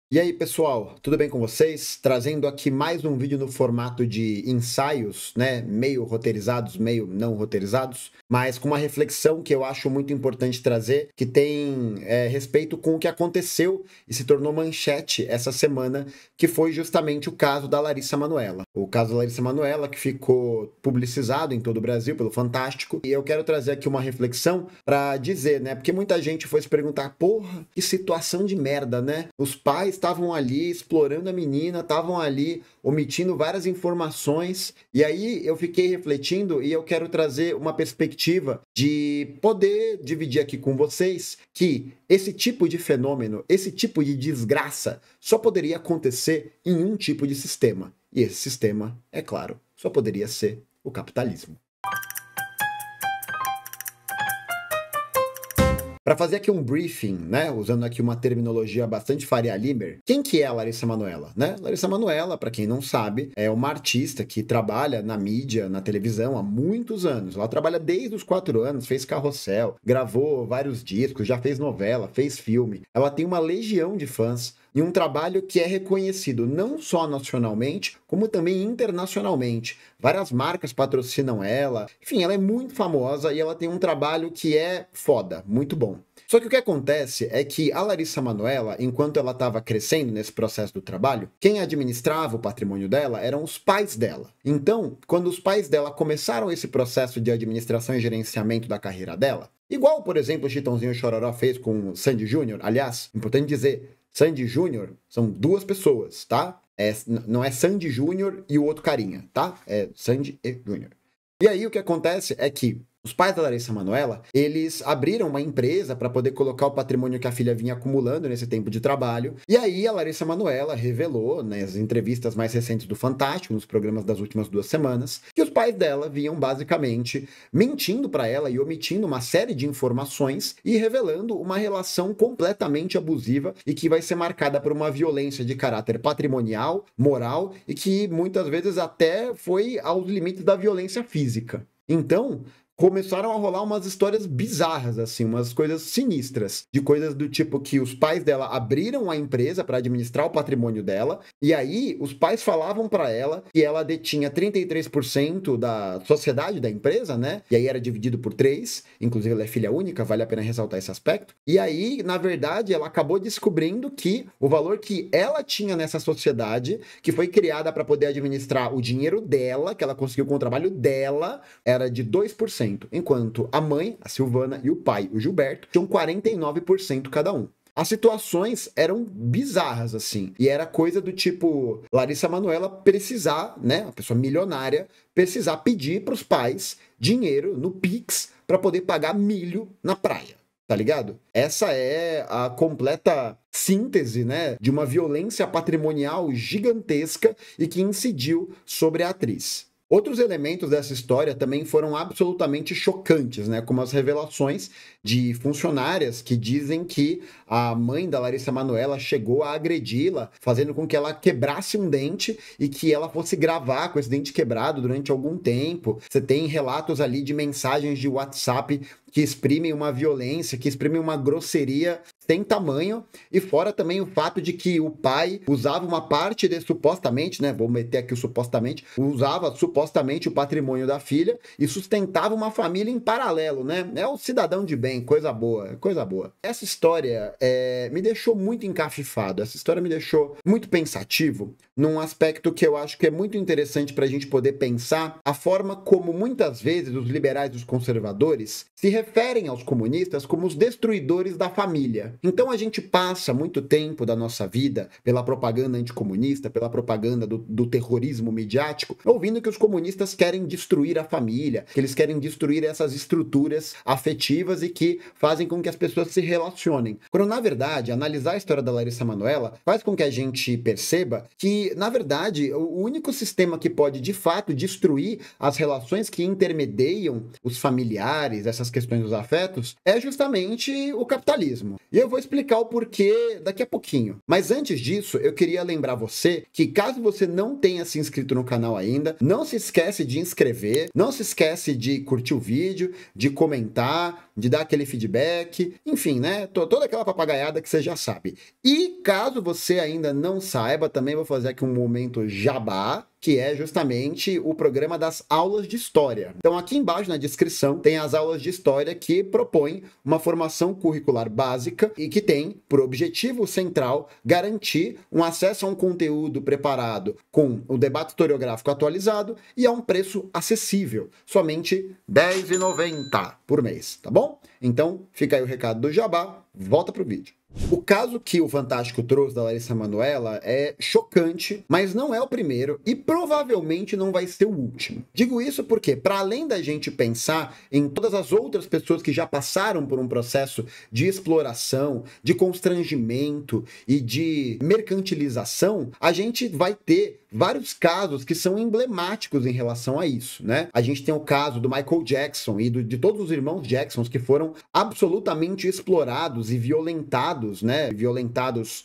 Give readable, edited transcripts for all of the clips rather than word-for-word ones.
E aí, pessoal, tudo bem com vocês? Trazendo aqui mais um vídeo no formato de ensaios, né? Meio roteirizados, meio não roteirizados, mas com uma reflexão que eu acho muito importante trazer, que tem respeito com o que aconteceu e se tornou manchete essa semana, que foi justamente o caso da Larissa Manoela. O caso da Larissa Manoela, que ficou publicizado em todo o Brasil pelo Fantástico, e eu quero trazer aqui uma reflexão para dizer, né? Porque muita gente foi se perguntar, porra, que situação de merda, né? Os pais estavam ali explorando a menina, estavam ali omitindo várias informações, e aí eu fiquei refletindo e eu quero trazer uma perspectiva de poder dividir aqui com vocês que esse tipo de fenômeno, esse tipo de desgraça só poderia acontecer em um tipo de sistema. E esse sistema, é claro, só poderia ser o capitalismo. Para fazer aqui um briefing, né, usando aqui uma terminologia bastante Faria Limer, quem que é a Larissa Manoela, né? Larissa Manoela, para quem não sabe, é uma artista que trabalha na mídia, na televisão há muitos anos. Ela trabalha desde os 4 anos, fez carrossel, gravou vários discos, já fez novela, fez filme. Ela tem uma legião de fãs e um trabalho que é reconhecido não só nacionalmente, como também internacionalmente. Várias marcas patrocinam ela. Enfim, ela é muito famosa e ela tem um trabalho que é foda, muito bom. Só que o que acontece é que a Larissa Manoela, enquanto ela estava crescendo nesse processo do trabalho, quem administrava o patrimônio dela eram os pais dela. Então, quando os pais dela começaram esse processo de administração e gerenciamento da carreira dela, igual, por exemplo, o Chitãozinho Chororó fez com o Sandy Júnior, aliás, importante dizer, Sandy Júnior são duas pessoas, tá? Não é Sandy Júnior e o outro carinha, tá? É Sandy e Júnior. E aí o que acontece é que os pais da Larissa Manoela, eles abriram uma empresa para poder colocar o patrimônio que a filha vinha acumulando nesse tempo de trabalho. E aí a Larissa Manoela revelou, nas entrevistas mais recentes do Fantástico, nos programas das últimas 2 semanas, que os pais dela vinham basicamente mentindo para ela e omitindo uma série de informações e revelando uma relação completamente abusiva e que vai ser marcada por uma violência de caráter patrimonial, moral e que muitas vezes até foi aos limites da violência física. Então, começaram a rolar umas histórias bizarras, assim, umas coisas sinistras, de coisas do tipo que os pais dela abriram a empresa para administrar o patrimônio dela, e aí os pais falavam para ela que ela detinha 33% da sociedade da empresa, né? E aí era dividido por 3, inclusive ela é filha única, vale a pena ressaltar esse aspecto. E aí, na verdade, ela acabou descobrindo que o valor que ela tinha nessa sociedade, que foi criada para poder administrar o dinheiro dela, que ela conseguiu com o trabalho dela, era de 2%. Enquanto a mãe, a Silvana, e o pai, o Gilberto, tinham 49% cada um. As situações eram bizarras, assim. E era coisa do tipo, Larissa Manoela precisar, né, uma pessoa milionária, precisar pedir para os pais dinheiro no Pix para poder pagar milho na praia. Tá ligado? Essa é a completa síntese, né, de uma violência patrimonial gigantesca e que incidiu sobre a atriz. Outros elementos dessa história também foram absolutamente chocantes, né? Como as revelações de funcionárias que dizem que a mãe da Larissa Manoela chegou a agredi-la, fazendo com que ela quebrasse um dente e que ela fosse gravar com esse dente quebrado durante algum tempo. Você tem relatos ali de mensagens de WhatsApp que exprimem uma violência, que exprimem uma grosseria sem tamanho, e fora também o fato de que o pai usava uma parte de, supostamente, né, vou meter aqui o supostamente, usava supostamente o patrimônio da filha e sustentava uma família em paralelo, né? É um cidadão de bem, coisa boa, coisa boa. Essa história me deixou muito encafifado, essa história me deixou muito pensativo num aspecto que eu acho que é muito interessante para a gente poder pensar a forma como muitas vezes os liberais e os conservadores se referem aos comunistas como os destruidores da família. Então a gente passa muito tempo da nossa vida pela propaganda anticomunista, pela propaganda do terrorismo midiático, ouvindo que os comunistas querem destruir a família, que eles querem destruir essas estruturas afetivas e que fazem com que as pessoas se relacionem. Quando, na verdade, analisar a história da Larissa Manoela faz com que a gente perceba que, na verdade, o único sistema que pode, de fato, destruir as relações que intermediam os familiares, essas questões dos afetos, é justamente o capitalismo. E eu vou explicar o porquê daqui a pouquinho. Mas antes disso, eu queria lembrar você que caso você não tenha se inscrito no canal ainda, não se esquece de inscrever, não se esquece de curtir o vídeo, de comentar, de dar aquele feedback, enfim, né? Toda aquela papagaiada que você já sabe. E caso você ainda não saiba, também vou fazer aqui um momento jabá, que é justamente o programa das aulas de história. Então aqui embaixo na descrição tem as aulas de história que propõem uma formação curricular básica e que tem por objetivo central garantir um acesso a um conteúdo preparado com o debate historiográfico atualizado e a um preço acessível, somente R$10,90 por mês, tá bom? Então fica aí o recado do jabá, volta pro vídeo. O caso que o Fantástico trouxe da Larissa Manoela é chocante, mas não é o primeiro e provavelmente não vai ser o último. Digo isso porque, para além da gente pensar em todas as outras pessoas que já passaram por um processo de exploração, de constrangimento e de mercantilização, a gente vai ter vários casos que são emblemáticos em relação a isso, né? A gente tem o caso do Michael Jackson e de todos os irmãos Jacksons que foram absolutamente explorados e violentados, né? Violentados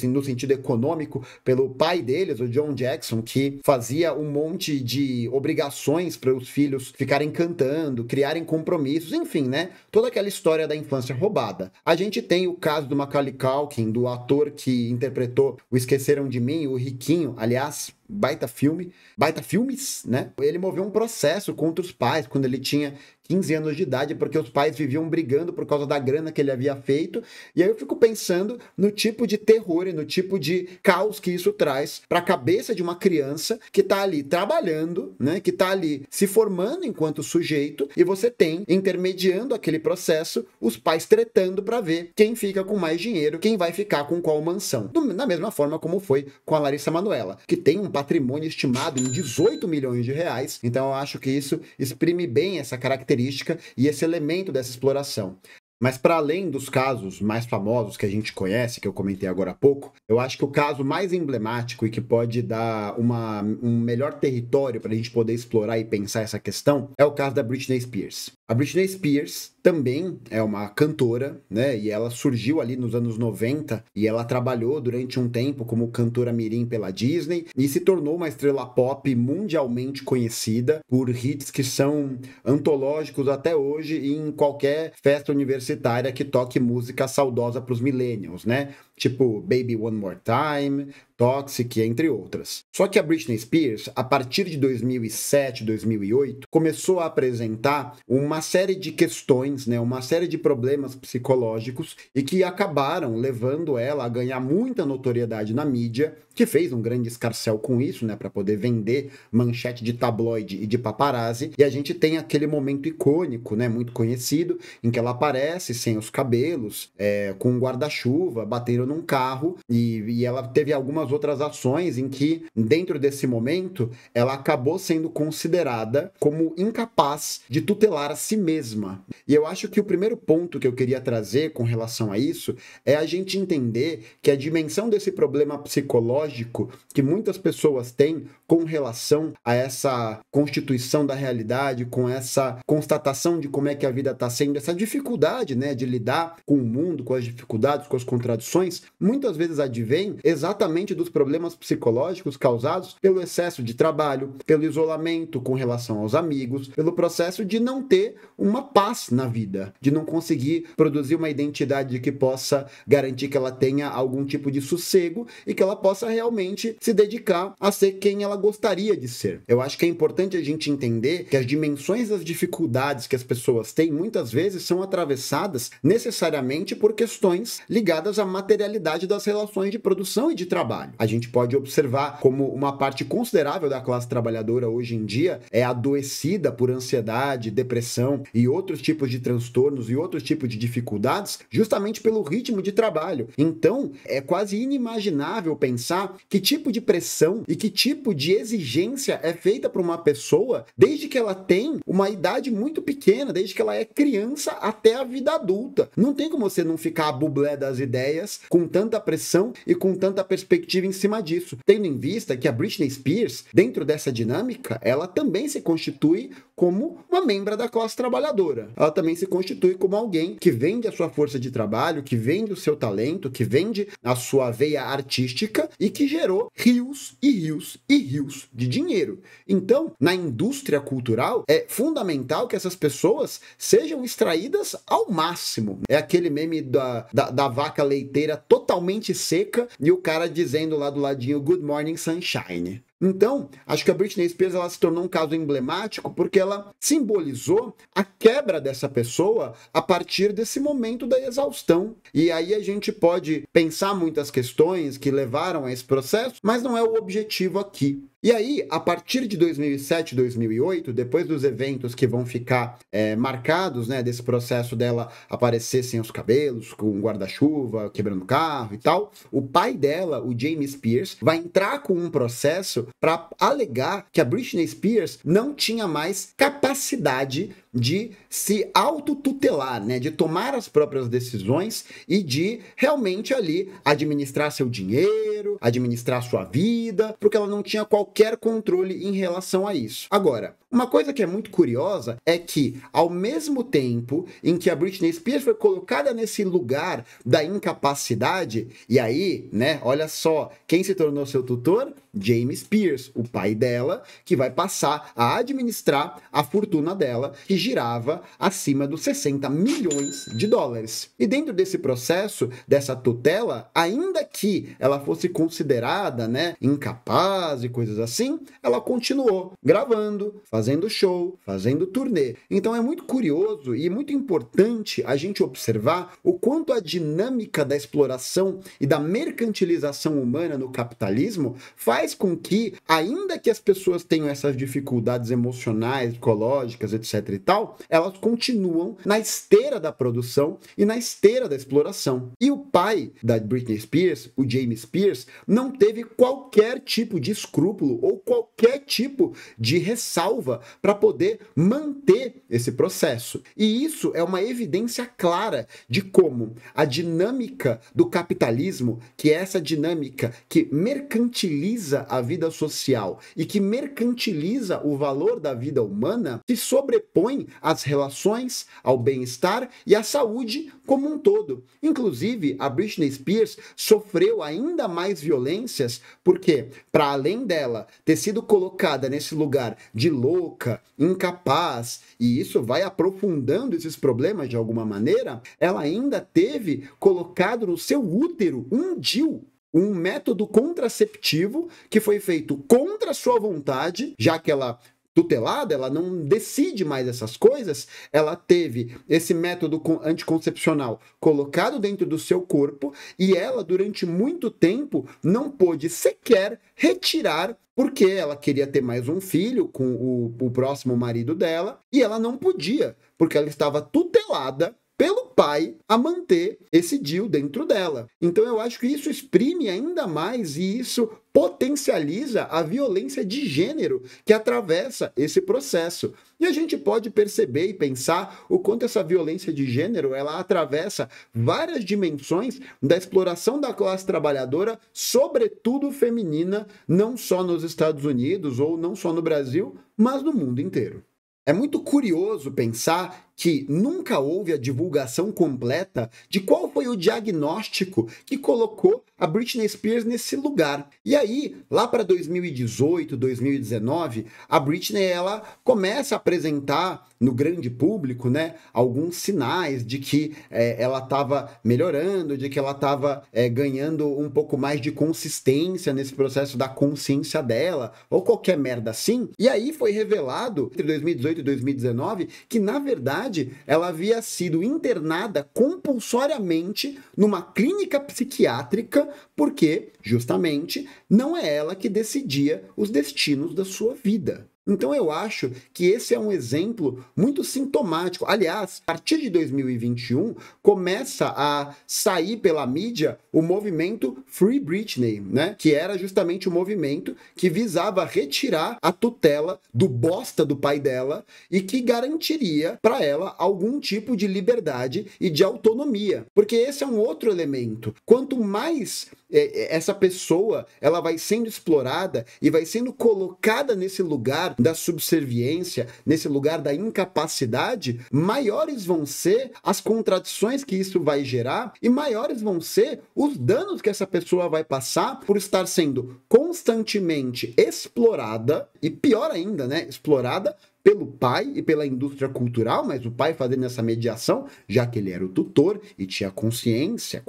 no sentido econômico, pelo pai deles, o John Jackson, que fazia um monte de obrigações para os filhos ficarem cantando, criarem compromissos, enfim, né? Toda aquela história da infância roubada. A gente tem o caso do Macaulay Culkin, do ator que interpretou o Esqueceram de Mim, o Riquinho, aliás, baita filmes, né? Ele moveu um processo contra os pais quando ele tinha 15 anos de idade, porque os pais viviam brigando por causa da grana que ele havia feito. E aí eu fico pensando no tipo de terror e no tipo de caos que isso traz para a cabeça de uma criança que tá ali trabalhando, né? Que tá ali se formando enquanto sujeito, e você tem, intermediando aquele processo, os pais tretando para ver quem fica com mais dinheiro, quem vai ficar com qual mansão. Da mesma forma como foi com a Larissa Manoela, que tem um patrimônio estimado em 18 milhões de reais. Então eu acho que isso exprime bem essa característica e esse elemento dessa exploração. Mas para além dos casos mais famosos que a gente conhece, que eu comentei agora há pouco, eu acho que o caso mais emblemático e que pode dar um melhor território para a gente poder explorar e pensar essa questão é o caso da Britney Spears. A Britney Spears também é uma cantora, né? E ela surgiu ali nos anos 90 e ela trabalhou durante um tempo como cantora mirim pela Disney e se tornou uma estrela pop mundialmente conhecida por hits que são antológicos até hoje em qualquer festa universitária que toque música saudosa para os millennials, né? Tipo Baby One More Time, Toxic, entre outras. Só que a Britney Spears, a partir de 2007, 2008, começou a apresentar uma série de questões, né, uma série de problemas psicológicos e que acabaram levando ela a ganhar muita notoriedade na mídia, que fez um grande escarcéu com isso, né, para poder vender manchete de tabloide e de paparazzi. E a gente tem aquele momento icônico, né, muito conhecido, em que ela aparece sem os cabelos, com um guarda-chuva, batendo num carro, e ela teve algumas outras ações em que, dentro desse momento, ela acabou sendo considerada como incapaz de tutelar a si mesma. E eu acho que o primeiro ponto que eu queria trazer com relação a isso é a gente entender que a dimensão desse problema psicológico que muitas pessoas têm com relação a essa constituição da realidade, com essa constatação de como é que a vida está sendo, essa dificuldade, né, de lidar com o mundo, com as dificuldades, com as contradições, muitas vezes advém exatamente dos problemas psicológicos causados pelo excesso de trabalho, pelo isolamento com relação aos amigos, pelo processo de não ter uma paz na vida, de não conseguir produzir uma identidade que possa garantir que ela tenha algum tipo de sossego e que ela possa realmente se dedicar a ser quem ela gostaria de ser. Eu acho que é importante a gente entender que as dimensões das dificuldades que as pessoas têm muitas vezes são atravessadas necessariamente por questões ligadas à materialidade das relações de produção e de trabalho. A gente pode observar como uma parte considerável da classe trabalhadora hoje em dia é adoecida por ansiedade, depressão e outros tipos de transtornos e outros tipos de dificuldades justamente pelo ritmo de trabalho. Então, é quase inimaginável pensar que tipo de pressão e que tipo de exigência é feita para uma pessoa desde que ela tem uma idade muito pequena, desde que ela é criança até a vida adulta. Não tem como você não ficar a bublé das ideias com com tanta pressão e com tanta perspectiva em cima disso, tendo em vista que a Britney Spears, dentro dessa dinâmica, ela também se constitui como uma membra da classe trabalhadora. Ela também se constitui como alguém que vende a sua força de trabalho, que vende o seu talento, que vende a sua veia artística e que gerou rios e rios e rios de dinheiro. Então, na indústria cultural, é fundamental que essas pessoas sejam extraídas ao máximo. É aquele meme da vaca leiteira totalmente seca e o cara dizendo lá do ladinho Good Morning Sunshine. Então, acho que a Britney Spears ela se tornou um caso emblemático porque ela simbolizou a quebra dessa pessoa a partir desse momento da exaustão. E aí a gente pode pensar muitas questões que levaram a esse processo, mas não é o objetivo aqui. E aí, a partir de 2007, 2008, depois dos eventos que vão ficar marcados, né, desse processo dela aparecer sem os cabelos, com um guarda-chuva, quebrando o carro e tal, o pai dela, o Jamie Spears, vai entrar com um processo para alegar que a Britney Spears não tinha mais capacidade de se autotutelar, né, de tomar as próprias decisões e de realmente ali administrar seu dinheiro, administrar sua vida, porque ela não tinha qualquer controle em relação a isso. Agora, uma coisa que é muito curiosa é que, ao mesmo tempo em que a Britney Spears foi colocada nesse lugar da incapacidade, e aí, né, olha só, quem se tornou seu tutor? Jamie Spears, o pai dela, que vai passar a administrar a fortuna dela, que girava acima dos 60 milhões de dólares. E dentro desse processo, dessa tutela, ainda que ela fosse considerada, né, incapaz e coisas assim, ela continuou gravando, fazendo show, fazendo turnê. Então é muito curioso e muito importante a gente observar o quanto a dinâmica da exploração e da mercantilização humana no capitalismo faz com que, ainda que as pessoas tenham essas dificuldades emocionais, psicológicas, etc e tal, elas continuam na esteira da produção e na esteira da exploração. E o pai da Britney Spears, o Jamie Spears, não teve qualquer tipo de escrúpulo ou qualquer tipo de ressalva para poder manter esse processo. E isso é uma evidência clara de como a dinâmica do capitalismo, que é essa dinâmica que mercantiliza a vida social e que mercantiliza o valor da vida humana, se sobrepõe às relações, ao bem-estar e à saúde como um todo. Inclusive, a Britney Spears sofreu ainda mais violências porque, para além dela ter sido colocada nesse lugar de louca, incapaz, e isso vai aprofundando esses problemas de alguma maneira, ela ainda teve colocado no seu útero um DIU, um método contraceptivo que foi feito contra sua vontade, já que ela tutelada, ela não decide mais essas coisas, ela teve esse método anticoncepcional colocado dentro do seu corpo e ela, durante muito tempo, não pôde sequer retirar, porque ela queria ter mais um filho com o próximo marido dela e ela não podia, porque ela estava tutelada pelo pai a manter esse DIU dentro dela. Então eu acho que isso exprime ainda mais e isso potencializa a violência de gênero que atravessa esse processo. E a gente pode perceber e pensar o quanto essa violência de gênero ela atravessa várias dimensões da exploração da classe trabalhadora, sobretudo feminina, não só nos Estados Unidos ou não só no Brasil, mas no mundo inteiro. É muito curioso pensar que nunca houve a divulgação completa de qual foi o diagnóstico que colocou a Britney Spears nesse lugar. E aí, lá para 2018, 2019, a Britney ela começa a apresentar no grande público, né, alguns sinais de que ela estava melhorando, de que ela estava ganhando um pouco mais de consistência nesse processo da consciência dela, ou qualquer merda assim. E aí foi revelado, entre 2018 e 2019, que na verdade ela havia sido internada compulsoriamente numa clínica psiquiátrica porque, justamente, não é ela que decidia os destinos da sua vida. Então eu acho que esse é um exemplo muito sintomático. Aliás, a partir de 2021, começa a sair pela mídia o movimento Free Britney, né? Que era justamente o movimento que visava retirar a tutela do bosta do pai dela e que garantiria para ela algum tipo de liberdade e de autonomia. Porque esse é um outro elemento. Quanto mais essa pessoa ela vai sendo explorada e vai sendo colocada nesse lugar da subserviência, nesse lugar da incapacidade, maiores vão ser as contradições que isso vai gerar e maiores vão ser os danos que essa pessoa vai passar por estar sendo constantemente explorada e, pior ainda, né, explorada pelo pai e pela indústria cultural, mas o pai fazendo essa mediação, já que ele era o tutor e tinha consciência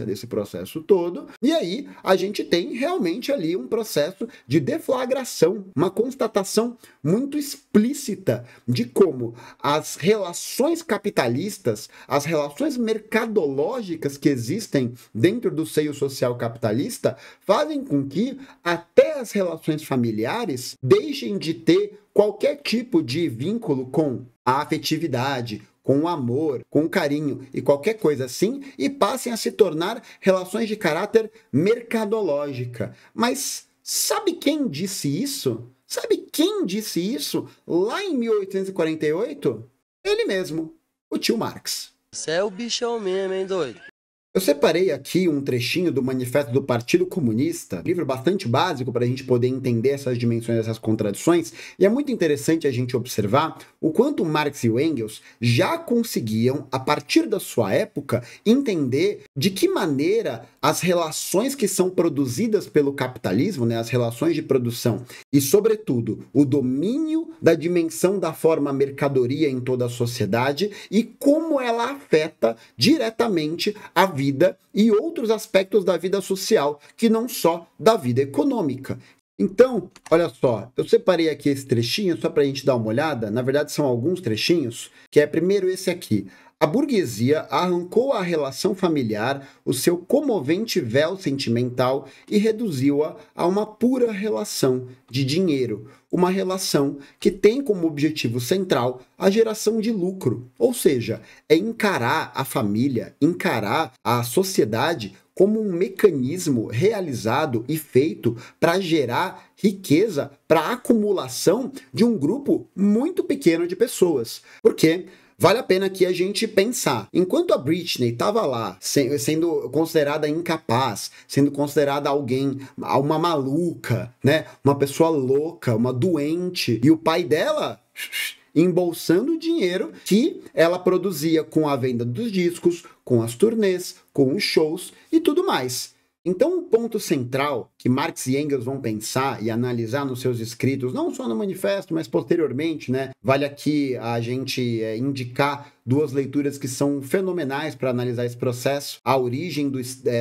desse processo todo. E aí a gente tem realmente ali um processo de deflagração, uma constatação muito explícita de como as relações capitalistas, as relações mercadológicas que existem dentro do seio social capitalista fazem com que até as relações familiares deixem de ter qualquer tipo de vínculo com a afetividade, com o amor, com o carinho e qualquer coisa assim, e passem a se tornar relações de caráter mercadológica. Mas sabe quem disse isso? Sabe quem disse isso lá em 1848? Ele mesmo, o tio Marx. Você é o bichão mesmo, hein, doido? Eu separei aqui um trechinho do Manifesto do Partido Comunista, livro bastante básico para a gente poder entender essas dimensões, essas contradições, e é muito interessante a gente observar o quanto Marx e o Engels já conseguiam, a partir da sua época, entender de que maneira as relações que são produzidas pelo capitalismo, né, as relações de produção, e, sobretudo, o domínio da dimensão da forma mercadoria em toda a sociedade e como ela afeta diretamente a vida e outros aspectos da vida social, que não só da vida econômica. Então, olha só, eu separei aqui esse trechinho só para a gente dar uma olhada. Na verdade, são alguns trechinhos, que é primeiro esse aqui. A burguesia arrancou à relação familiar o seu comovente véu sentimental e reduziu-a a uma pura relação de dinheiro, uma relação que tem como objetivo central a geração de lucro, ou seja, é encarar a família, encarar a sociedade como um mecanismo realizado e feito para gerar riqueza, para acumulação de um grupo muito pequeno de pessoas. Porque vale a pena aqui a gente pensar. Enquanto a Britney estava lá, sendo considerada incapaz, sendo considerada alguém, uma maluca, né? Uma pessoa louca, uma doente, e o pai dela embolsando o dinheiro que ela produzia com a venda dos discos, com as turnês, com os shows e tudo mais. Então, o ponto central que Marx e Engels vão pensar e analisar nos seus escritos, não só no manifesto, mas posteriormente, né? Vale aqui a gente indicar duas leituras que são fenomenais para analisar esse processo: A Origem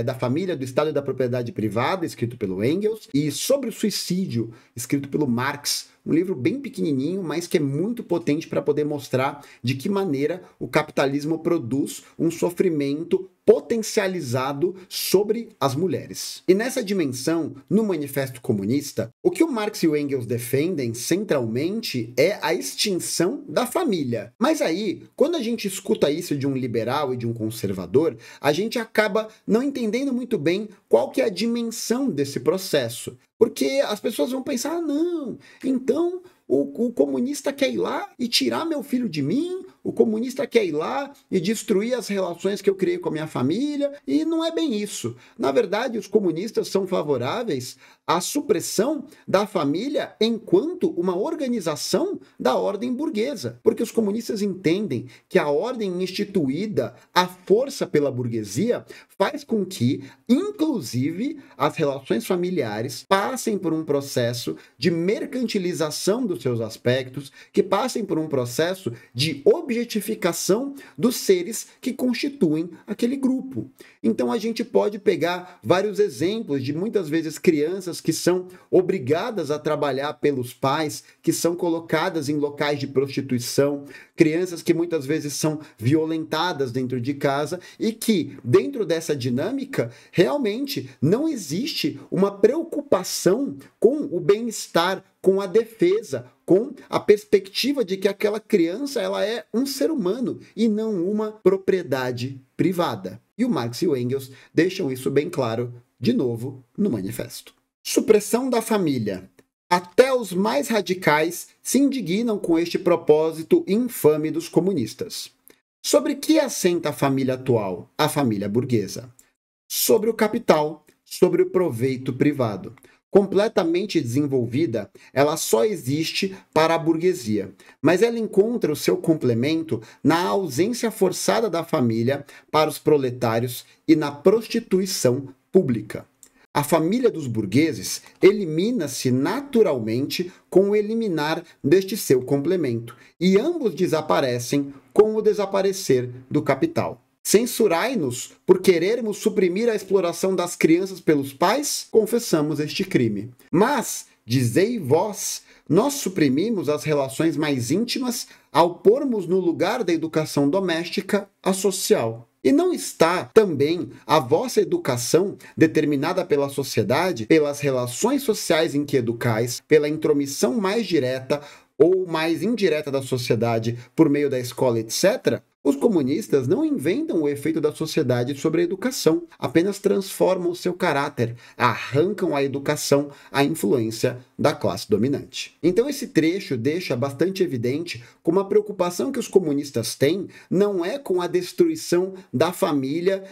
da Família, do Estado e da Propriedade Privada, escrito pelo Engels, e Sobre o Suicídio, escrito pelo Marx. Um livro bem pequenininho, mas que é muito potente para poder mostrar de que maneira o capitalismo produz um sofrimento potencializado sobre as mulheres. E nessa dimensão, no Manifesto Comunista, o que o Marx e o Engels defendem centralmente é a extinção da família. Mas aí, quando a gente escuta isso de um liberal e de um conservador, a gente acaba não entendendo muito bem qual que é a dimensão desse processo. Porque as pessoas vão pensar, ah, não, então o comunista quer ir lá e tirar meu filho de mim, o comunista quer ir lá e destruir as relações que eu criei com a minha família, e não é bem isso. Na verdade, os comunistas são favoráveis à supressão da família enquanto uma organização da ordem burguesa, porque os comunistas entendem que a ordem instituída à força pela burguesia faz com que, inclusive, as relações familiares passem por um processo de mercantilização dos seus aspectos, que passem por um processo de objetificação dos seres que constituem aquele grupo. Então a gente pode pegar vários exemplos de muitas vezes crianças que são obrigadas a trabalhar pelos pais, que são colocadas em locais de prostituição, crianças que muitas vezes são violentadas dentro de casa e que, dentro dessa essa dinâmica, realmente não existe uma preocupação com o bem-estar, com a defesa, com a perspectiva de que aquela criança ela é um ser humano e não uma propriedade privada. E o Marx e o Engels deixam isso bem claro, de novo, no manifesto. Supressão da família. Até os mais radicais se indignam com este propósito infame dos comunistas. Sobre que assenta a família atual, a família burguesa? Sobre o capital, sobre o proveito privado. Completamente desenvolvida, ela só existe para a burguesia, mas ela encontra o seu complemento na ausência forçada da família para os proletários e na prostituição pública. A família dos burgueses elimina-se naturalmente com o eliminar deste seu complemento, e ambos desaparecem com o desaparecer do capital. Censurai-nos por querermos suprimir a exploração das crianças pelos pais? Confessamos este crime. Mas, dizei vós, nós suprimimos as relações mais íntimas ao pormos no lugar da educação doméstica a social. E não está também a vossa educação determinada pela sociedade, pelas relações sociais em que educais, pela intromissão mais direta ou mais indireta da sociedade por meio da escola, etc.? Os comunistas não inventam o efeito da sociedade sobre a educação, apenas transformam o seu caráter, arrancam a educação à influência da classe dominante. Então esse trecho deixa bastante evidente como a preocupação que os comunistas têm não é com a destruição da família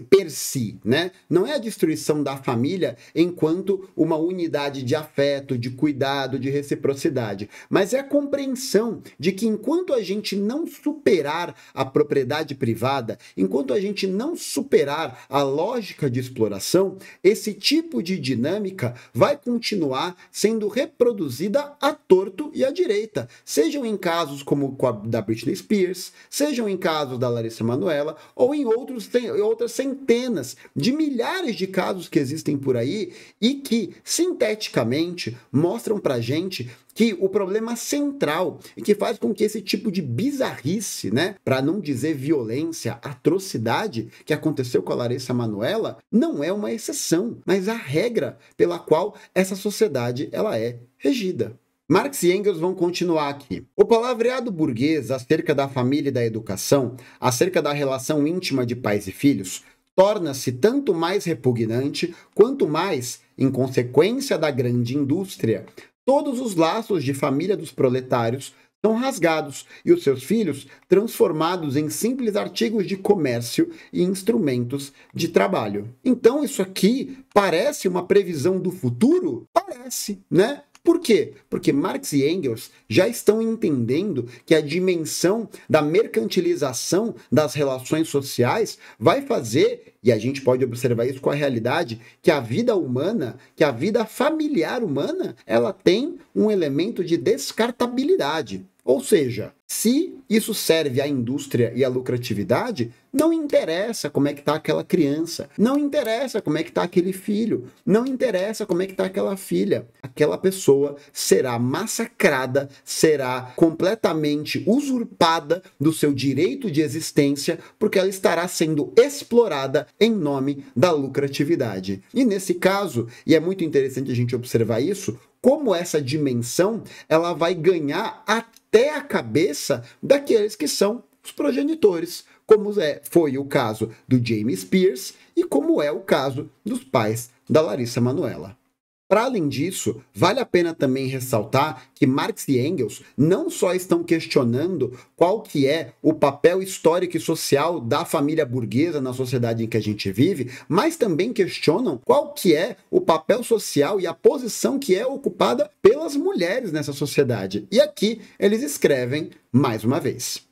per si, né? Não é a destruição da família enquanto uma unidade de afeto, de cuidado, de reciprocidade, mas é a compreensão de que enquanto a gente não superar a propriedade privada, enquanto a gente não superar a lógica de exploração, esse tipo de dinâmica vai continuar sendo reproduzida à torto e à direita, sejam em casos como o da Britney Spears, sejam em casos da Larissa Manoela, ou em outras centenas de milhares de casos que existem por aí e que, sinteticamente, mostram pra gente que o problema central e que faz com que esse tipo de bizarrice, né, para não dizer violência, atrocidade que aconteceu com a Larissa Manoela, não é uma exceção, mas a regra pela qual essa sociedade ela é regida. Marx e Engels vão continuar aqui. O palavreado burguês acerca da família e da educação, acerca da relação íntima de pais e filhos, torna-se tanto mais repugnante quanto mais, em consequência da grande indústria, todos os laços de família dos proletários são rasgados e os seus filhos transformados em simples artigos de comércio e instrumentos de trabalho. Então isso aqui parece uma previsão do futuro? Parece, né? Por quê? Porque Marx e Engels já estão entendendo que a dimensão da mercantilização das relações sociais vai fazer, e a gente pode observar isso com a realidade, que a vida humana, que a vida familiar humana, ela tem um elemento de descartabilidade. Ou seja, se isso serve à indústria e à lucratividade, não interessa como é que está aquela criança, não interessa como é que está aquele filho, não interessa como é que está aquela filha. Aquela pessoa será massacrada, será completamente usurpada do seu direito de existência, porque ela estará sendo explorada em nome da lucratividade. E nesse caso, e é muito interessante a gente observar isso, como essa dimensão ela vai ganhar até a cabeça daqueles que são os progenitores, como foi o caso do Jamie Spears e como é o caso dos pais da Larissa Manoela. Para além disso, vale a pena também ressaltar que Marx e Engels não só estão questionando qual que é o papel histórico e social da família burguesa na sociedade em que a gente vive, mas também questionam qual que é o papel social e a posição que é ocupada pelas mulheres nessa sociedade. E aqui eles escrevem mais uma vez: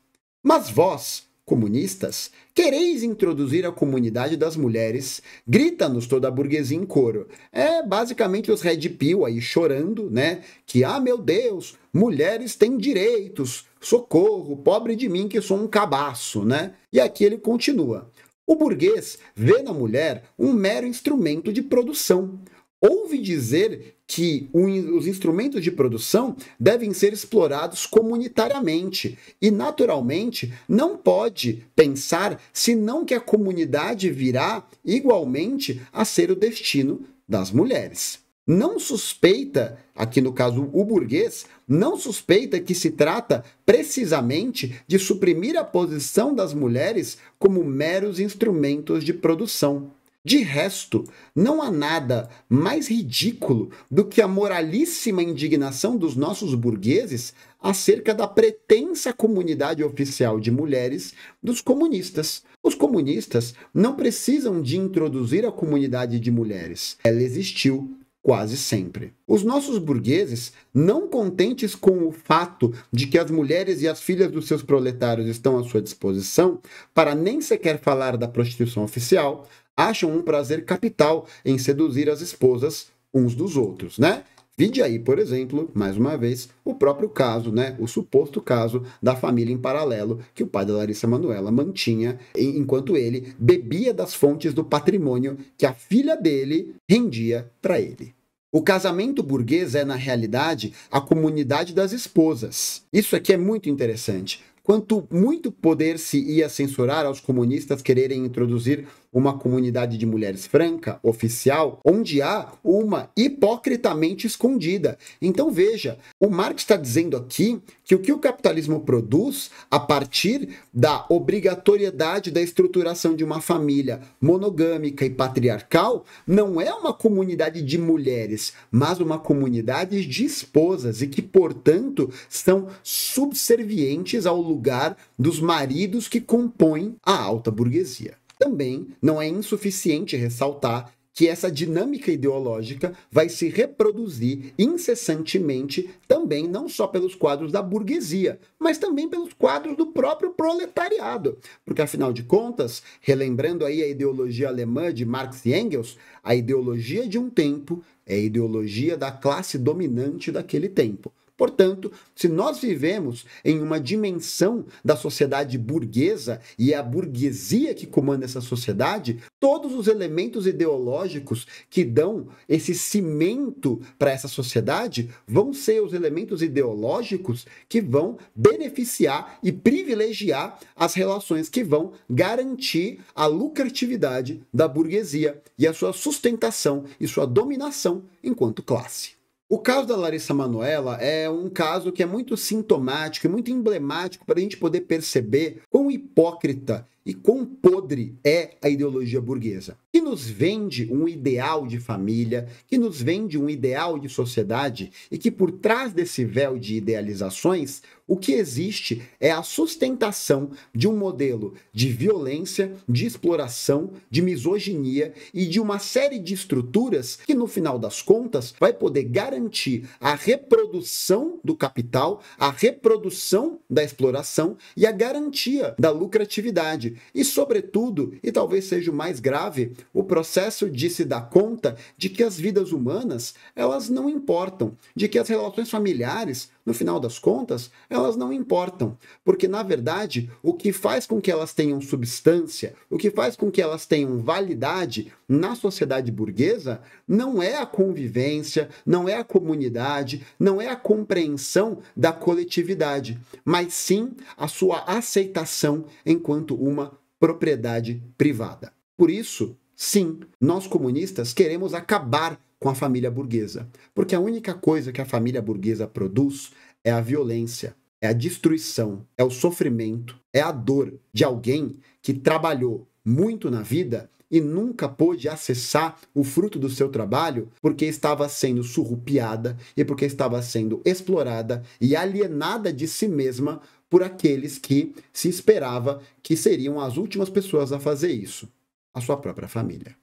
mas vós, comunistas, quereis introduzir a comunidade das mulheres? Grita-nos toda a burguesia em coro. É basicamente os Red Pill aí chorando, né? Que, meu Deus, mulheres têm direitos, socorro, pobre de mim que sou um cabaço, né? E aqui ele continua. O burguês vê na mulher um mero instrumento de produção. ouve dizer que os instrumentos de produção devem ser explorados comunitariamente e, naturalmente, não pode pensar senão que a comunidade virá igualmente a ser o destino das mulheres. Não suspeita, aqui no caso o burguês, não suspeita que se trata precisamente de suprimir a posição das mulheres como meros instrumentos de produção. De resto, não há nada mais ridículo do que a moralíssima indignação dos nossos burgueses acerca da pretensa comunidade oficial de mulheres dos comunistas. Os comunistas não precisam de introduzir a comunidade de mulheres. Ela existiu quase sempre. Os nossos burgueses, não contentes com o fato de que as mulheres e as filhas dos seus proletários estão à sua disposição, para nem sequer falar da prostituição oficial, acham um prazer capital em seduzir as esposas uns dos outros, né? Vide aí, por exemplo, mais uma vez, o próprio caso, né? O suposto caso da família em paralelo que o pai da Larissa Manoela mantinha enquanto ele bebia das fontes do patrimônio que a filha dele rendia para ele. O casamento burguês é, na realidade, a comunidade das esposas. Isso aqui é muito interessante. Quanto muito poder se ia censurar aos comunistas quererem introduzir uma comunidade de mulheres franca, oficial, onde há uma hipocritamente escondida. Então veja, o Marx está dizendo aqui que o capitalismo produz a partir da obrigatoriedade da estruturação de uma família monogâmica e patriarcal não é uma comunidade de mulheres, mas uma comunidade de esposas e que, portanto, são subservientes ao lugar dos maridos que compõem a alta burguesia. Também não é insuficiente ressaltar que essa dinâmica ideológica vai se reproduzir incessantemente também não só pelos quadros da burguesia, mas também pelos quadros do próprio proletariado. Porque, afinal de contas, relembrando aí a ideologia alemã de Marx e Engels, a ideologia de um tempo é a ideologia da classe dominante daquele tempo. Portanto, se nós vivemos em uma dimensão da sociedade burguesa e é a burguesia que comanda essa sociedade, todos os elementos ideológicos que dão esse cimento para essa sociedade vão ser os elementos ideológicos que vão beneficiar e privilegiar as relações que vão garantir a lucratividade da burguesia e a sua sustentação e sua dominação enquanto classe. O caso da Larissa Manoela é um caso que é muito sintomático e muito emblemático para a gente poder perceber quão hipócrita e quão podre é a ideologia burguesa, que nos vende um ideal de família, que nos vende um ideal de sociedade e que por trás desse véu de idealizações, o que existe é a sustentação de um modelo de violência, de exploração, de misoginia e de uma série de estruturas que, no final das contas, vai poder garantir a reprodução do capital, a reprodução da exploração e a garantia da lucratividade. E, sobretudo, e talvez seja o mais grave, o processo de se dar conta de que as vidas humanas, elas não importam, de que as relações familiares, no final das contas, elas não importam, porque, na verdade, o que faz com que elas tenham substância, o que faz com que elas tenham validade na sociedade burguesa, não é a convivência, não é a comunidade, não é a compreensão da coletividade, mas sim a sua aceitação enquanto uma propriedade privada. Por isso, sim, nós comunistas queremos acabar com a família burguesa, porque a única coisa que a família burguesa produz é a violência, é a destruição, é o sofrimento, é a dor de alguém que trabalhou muito na vida e nunca pôde acessar o fruto do seu trabalho porque estava sendo surrupiada e porque estava sendo explorada e alienada de si mesma por aqueles que se esperava que seriam as últimas pessoas a fazer isso, a sua própria família.